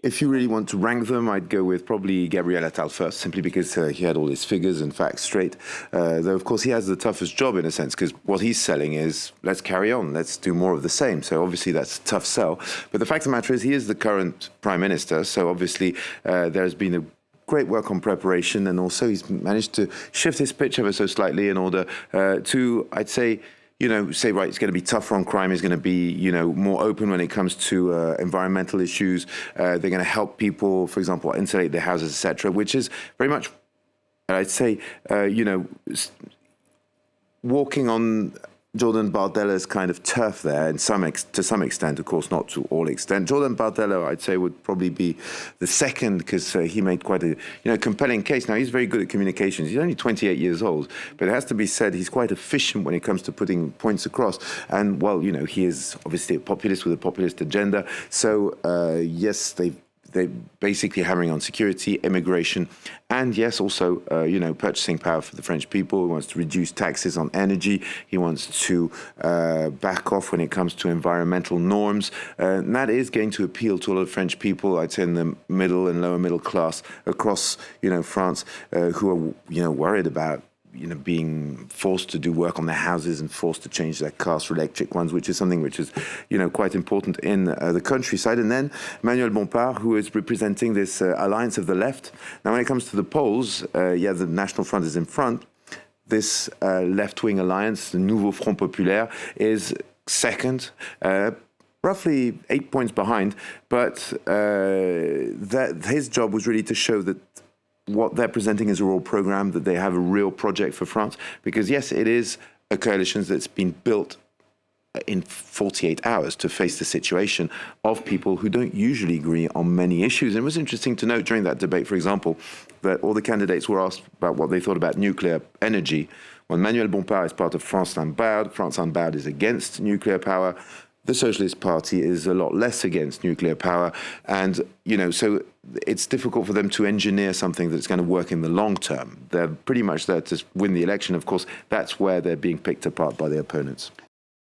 If you really want to rank them, I'd go with probably Gabriel Attal first, simply because he had all his figures and facts straight. Though, of course, he has the toughest job in a sense, because what he's selling is, let's carry on, let's do more of the same. So obviously that's a tough sell. But the fact of the matter is he is the current Prime Minister, so obviously there's been a great work on preparation, and also he's managed to shift his pitch ever so slightly in order to, I'd say, say, right, it's going to be tougher on crime, it's going to be, more open when it comes to environmental issues. They're going to help people, for example, insulate their houses, etc., which is very much, I'd say, walking on Jordan Bardella's kind of turf there, to some extent, of course, not to all extent. Jordan Bardella, I'd say, would probably be the second, because he made quite a compelling case. Now, he's very good at communications. He's only 28 years old, but it has to be said he's quite efficient when it comes to putting points across. And, well, he is obviously a populist with a populist agenda. So, yes, they're basically hammering on security, immigration, and yes, also, purchasing power for the French people. He wants to reduce taxes on energy. He wants to back off when it comes to environmental norms. And that is going to appeal to a lot of French people, I'd say in the middle and lower middle class across, France, who are, worried about being forced to do work on their houses and forced to change their cars for electric ones, which is something which is, quite important in the countryside. And then Manuel Bompard, who is representing this alliance of the left. Now, when it comes to the polls, the National Front is in front. This left-wing alliance, the Nouveau Front Populaire, is second, roughly 8 points behind. But his job was really to show that what they're presenting is a real program, that they have a real project for France. Because, yes, it is a coalition that's been built in 48 hours to face the situation of people who don't usually agree on many issues. And it was interesting to note during that debate, for example, that all the candidates were asked about what they thought about nuclear energy. When Manuel Bompard is part of France Unbowed is against nuclear power. The Socialist Party is a lot less against nuclear power. And, so it's difficult for them to engineer something that's going to work in the long term. They're pretty much there to win the election. Of course, that's where they're being picked apart by their opponents.